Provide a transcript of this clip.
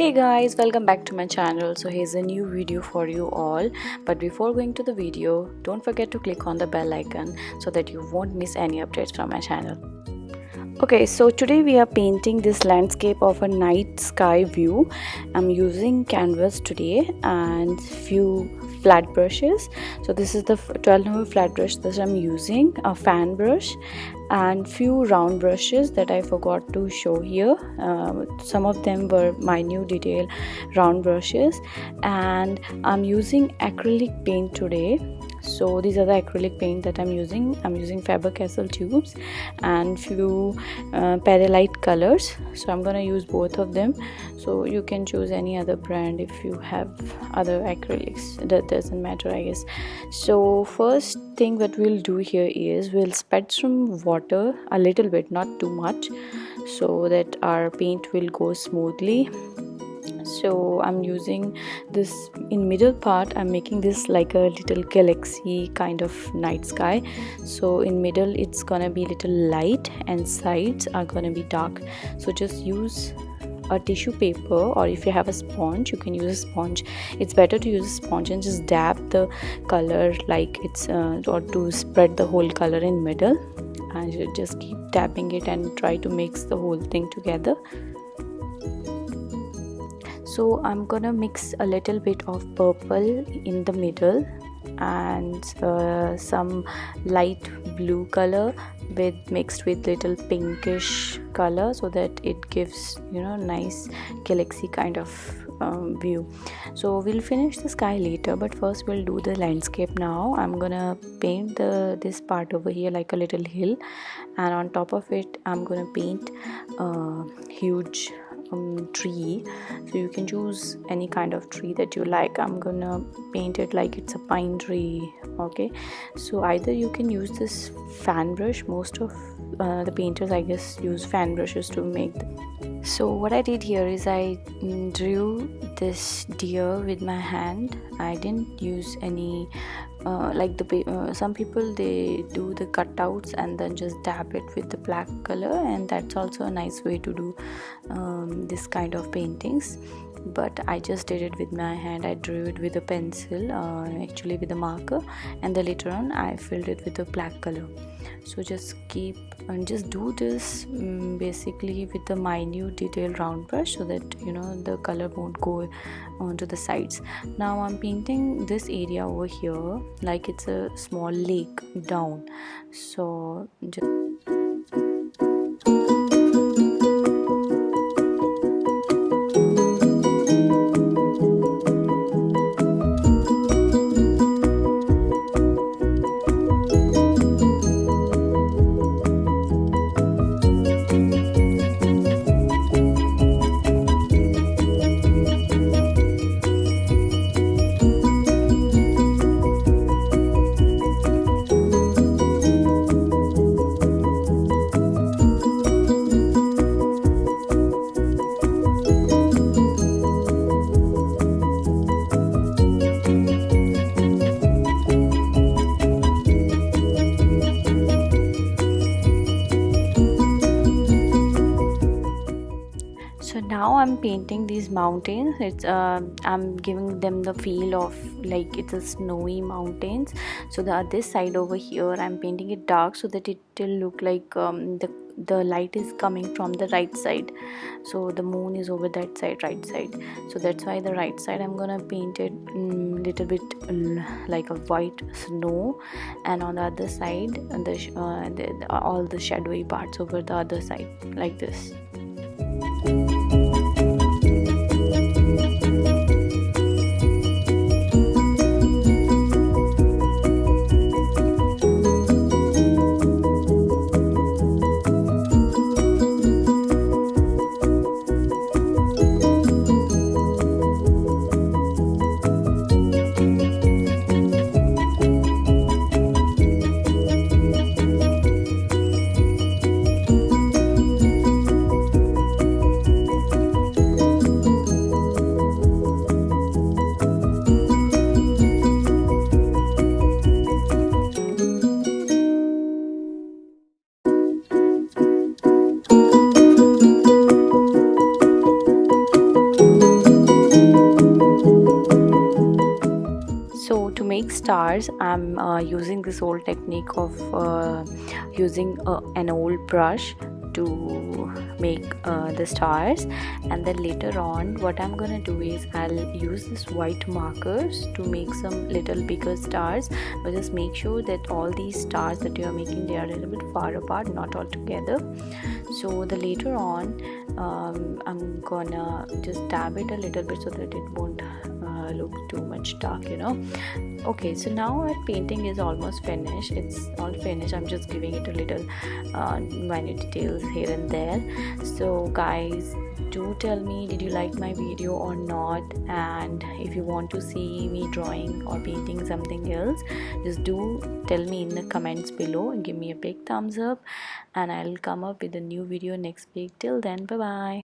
Hey guys, welcome back to my channel. So here's a new video for you all, but before going to the video, don't forget to click on the bell icon so that you won't miss any updates from my channel. Okay, so today we are painting this landscape of a night sky view. I'm using canvas today and few flat brushes. So this is the 12 number flat brush that I'm using, a fan brush, and few round brushes that I forgot to show here. Some of them were minute detail round brushes, and I'm using acrylic paint today. So these are the acrylic paint that I'm using Faber-Castell tubes and few perlite colors. So I'm gonna use both of them. So you can choose any other brand if you have other acrylics, that doesn't matter, I guess. So first thing that we'll do here is we'll spread some water a little bit, not too much, so that our paint will go smoothly. So I'm using this in middle part. I'm making this like a little galaxy kind of night sky. So in middle it's gonna be little light and sides are gonna be dark. So just use a tissue paper, or if you have a sponge you can use a sponge. It's better to use a sponge and just dab the color like it's or to spread the whole color in middle, and you just keep tapping it and try to mix the whole thing together. So I'm gonna mix a little bit of purple in the middle and some light blue color mixed with little pinkish color, so that it gives, you know, nice galaxy kind of view. So we'll finish the sky later, but first we'll do the landscape now. I'm gonna paint this part over here like a little hill, and on top of it I'm gonna paint a huge tree. So you can choose any kind of tree that you like. I'm gonna paint it like it's a pine tree. Okay, so either you can use this fan brush. Most of the painters, I guess, use fan brushes to make them. So what I did here is I drew this deer with my hand. I didn't use any like some people, they do the cutouts and then just dab it with the black color, and that's also a nice way to do this kind of paintings. But I just did it with my hand. I drew it with a pencil, actually with a marker, and then later on I filled it with a black color. So just keep and just do this basically with the minute detail round brush, so that, you know, the color won't go onto the sides. Now I'm painting this area over here like it's a small lake down. So just now I'm painting these mountains. It's I'm giving them the feel of like it's a snowy mountains. So this side over here I'm painting it dark, so that it will look like the light is coming from the right side. So the moon is over that side, right side. So that's why the right side I'm gonna paint it little bit like a white snow, and on the other side all the shadowy parts over the other side, like this. stars, I'm using this old technique of using an old brush to make the stars. And then later on what I'm gonna do is I'll use this white markers to make some little bigger stars, but just make sure that all these stars that you are making, they are a little bit far apart, not all together. So the later on I'm gonna just dab it a little bit so that it won't look too much dark, you know. Okay, so now our painting is almost finished. It's all finished. I'm just giving it a little minor details here and there. So guys, do tell me, did you like my video or not? And if you want to see me drawing or painting something else, just do tell me in the comments below and give me a big thumbs up, and I'll come up with a new video next week. Till then, bye bye.